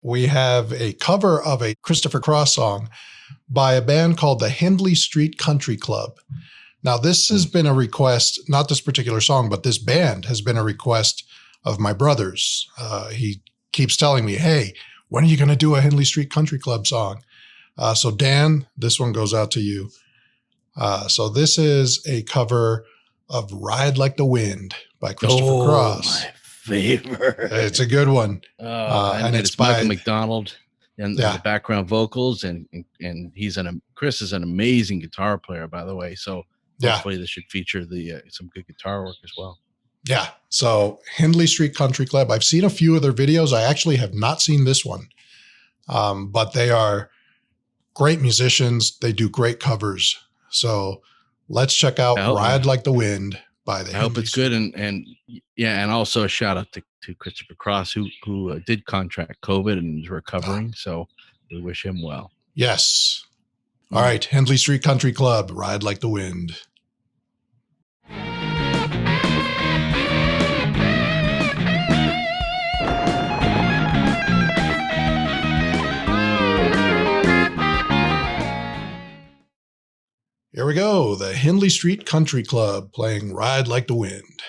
we have a cover of a Christopher Cross song by a band called the Hindley Street Country Club. Now, this has been a request, not this particular song, but this band has been a request of my brother's. He keeps telling me, hey, when are you going to do a Hindley Street Country Club song? So Dan, this one goes out to you. So this is a cover of Ride Like the Wind by Christopher Cross. My favorite. It's a good one. And it's by Michael McDonald and the background vocals, and Chris is an amazing guitar player, by the way. So hopefully this should feature some good guitar work as well. Yeah. So Hindley Street Country Club. I've seen a few of their videos. I actually have not seen this one, but they are great musicians. They do great covers. So let's check out Ride Like the Wind by the I hope it's good. And also a shout out to Christopher Cross, who did contract COVID and is recovering. So we wish him well. Yes. All right. Hindley Street Country Club, Ride Like the Wind. Here we go. The Hindley Street Country Club playing Ride Like the Wind.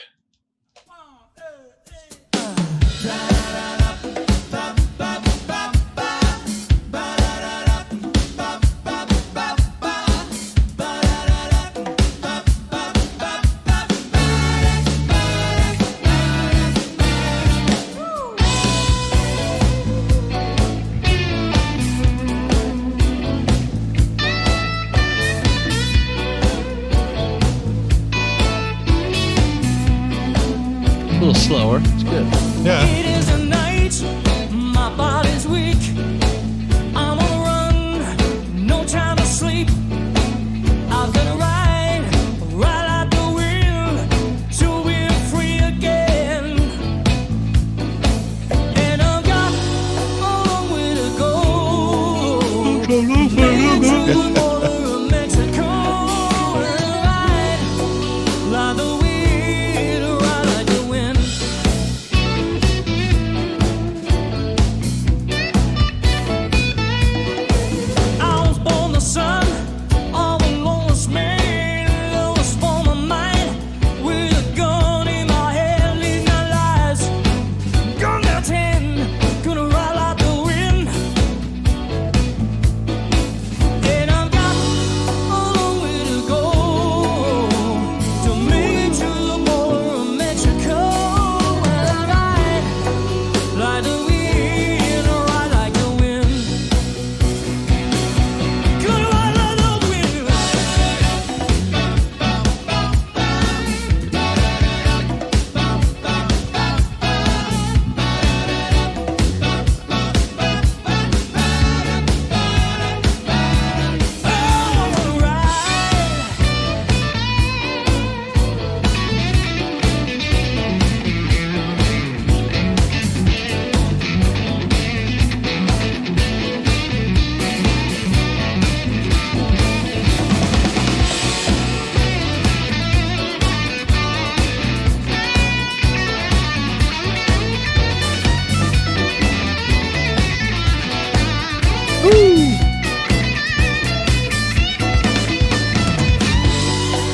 A little slower. It's good. Yeah. It is a night, my body's weak. I'm on the run, no time to sleep. I've got to ride like the wind till we're free again. And I've got a long way to go. Maybe to the border of Mexico. And ride like the wind, ride like the wind. I was born the son of a lawless man. I was born my mind with a gun in my head, leading my lies. Gun down 10, gonna ride like the wind. And I've got a long way to go to make it to the border of Mexico. And I ride like the wind, ride like the wind. Gonna ride like the wind. I wanna ride.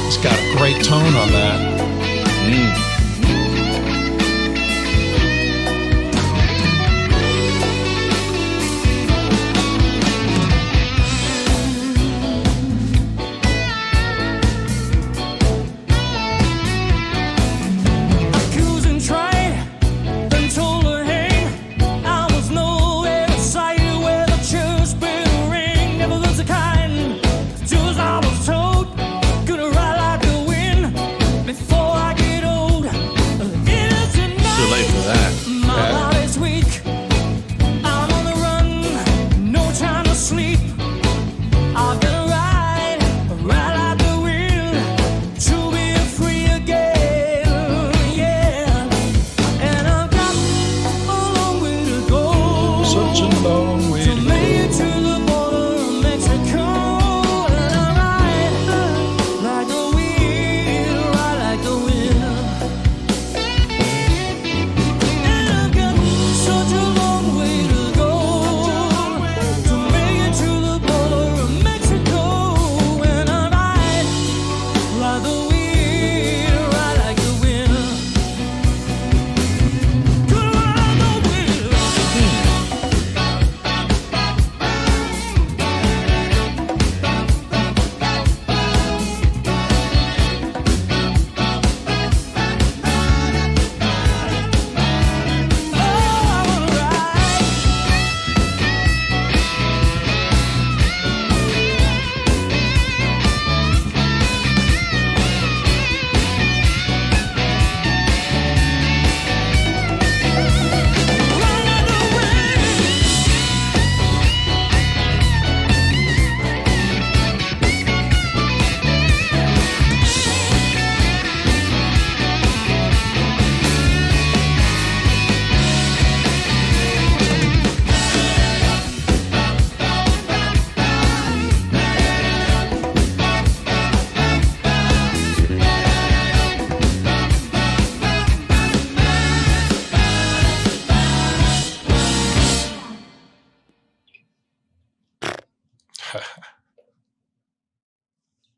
It's got a great tone on that. Accused and tried, then told to hang. I was nowhere inside where the church bell ring. Never was the kind, just I was told. Gonna ride like the wind before I get old.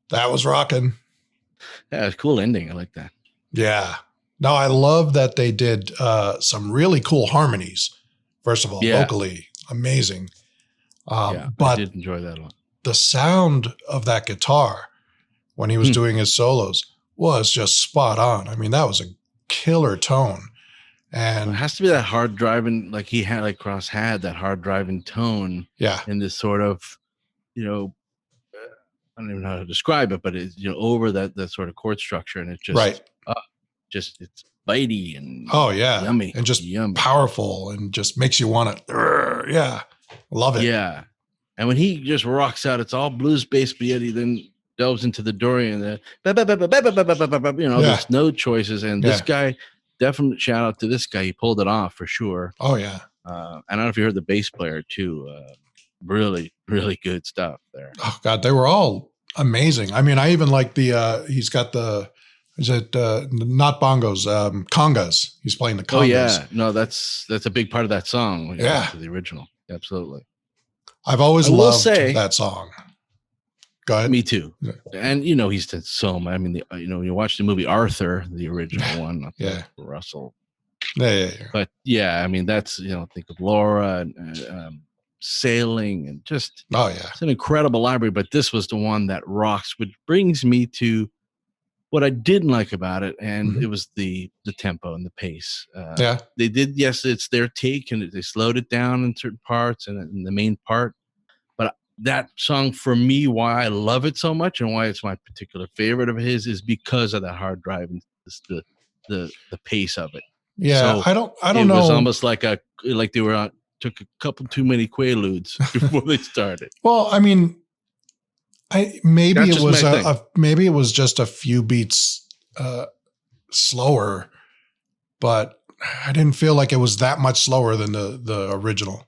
That was rocking. Yeah, it's a cool ending. I like that. Yeah. No, I love that they did some really cool harmonies. First of all, vocally, amazing. But I did enjoy that a lot. The sound of that guitar when he was doing his solos was just spot on. I mean, that was a killer tone. And it has to be that hard driving, like he had, like Cross had that hard driving tone. Yeah. In this sort of, I don't even know how to describe it, but it's, over that sort of chord structure. And it just, it's bitey and yummy. And just powerful and just makes you want to, love it. Yeah. And when he just rocks out, it's all blues based, but yet he then delves into the Dorian, there's no choices. And this guy, definite shout out to this guy. He pulled it off for sure. Oh yeah. I don't know if you heard the bass player too. Really, really good stuff there. Oh God, they were all amazing. I mean, I even like he's got not bongos, congas. He's playing the congas. Oh yeah. No, that's a big part of that song. To the original. Absolutely. I've always loved that song. Go ahead. Me too. Yeah. And he's done so much. I mean, when you watch the movie Arthur, the original one, Russell. Yeah. But I mean, that's think of Laura and Sailing and just it's an incredible library. But this was the one that rocks, which brings me to what I didn't like about it, and it was the tempo and the pace. They did, it's their take, and they slowed it down in certain parts and in the main part. But that song, for me, why I love it so much and why it's my particular favorite of his is because of that hard drive and the pace of it. Yeah, so I don't know. It was almost like they were took a couple too many Quaaludes before they started. Well, I mean, maybe it was just a few beats slower, but I didn't feel like it was that much slower than the original.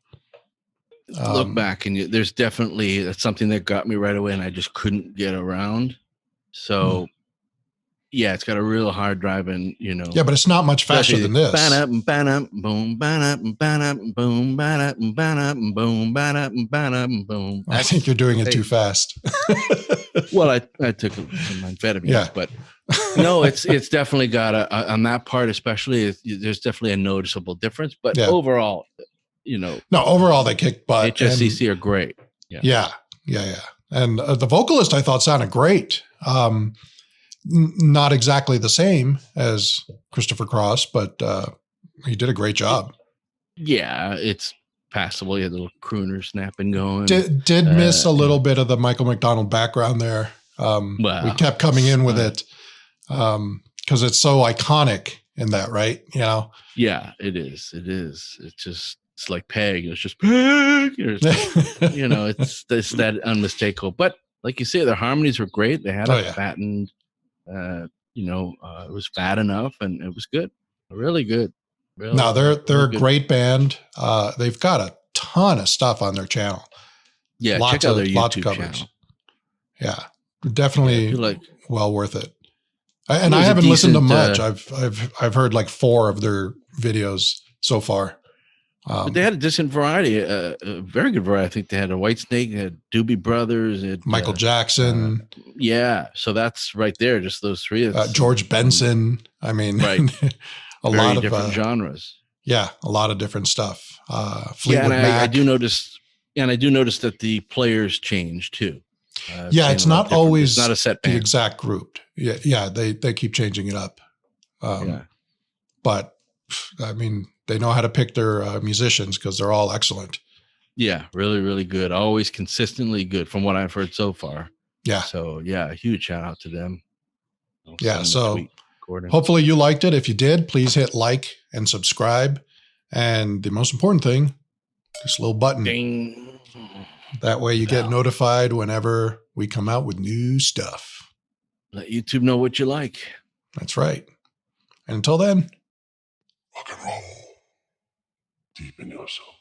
Look back and there's definitely that's something that got me right away, and I just couldn't get around. So it's got a real hard drive, and Yeah, but it's not much faster than this. Boom. I think you're doing it too fast. Well, I took some amphetamines, but no, it's definitely got on that part, especially. There's definitely a noticeable difference, but overall, overall they kick butt. HSCC are great. Yeah. And the vocalist I thought sounded great. Not exactly the same as Christopher Cross, but he did a great job. Yeah, it's passable. He had a little crooner snapping going. Did miss a little bit of the Michael McDonald background there. We kept coming in with it because it's so iconic in that, right? Yeah, it is. It's like Peg. It's just Peg. It's that unmistakable. But like you say, their harmonies were great. They had a fattened. It was fat enough, and it was good, really good. Really, no, they're a great band. They've got a ton of stuff on their channel. Yeah, check out their YouTube channel. Yeah, definitely well worth it. And I haven't listened to much. I've heard like 4 of their videos so far. But they had a decent variety, a very good variety. I think they had a Whitesnake, they had Doobie Brothers, Michael Jackson. So that's right there, just those 3. George Benson. I mean, right. a lot of different genres. Yeah, a lot of different stuff. Fleetwood Mac. I do notice that the players change too. It's not always not a set band. The exact group. Yeah, they keep changing it up. But I mean, they know how to pick their musicians because they're all excellent. Yeah, really, really good. Always consistently good from what I've heard so far. Yeah. So a huge shout out to them. So hopefully you liked it. If you did, please hit like and subscribe. And the most important thing, this little button. Ding. That way you get notified whenever we come out with new stuff. Let YouTube know what you like. That's right. And until then, rock and roll deep in your soul.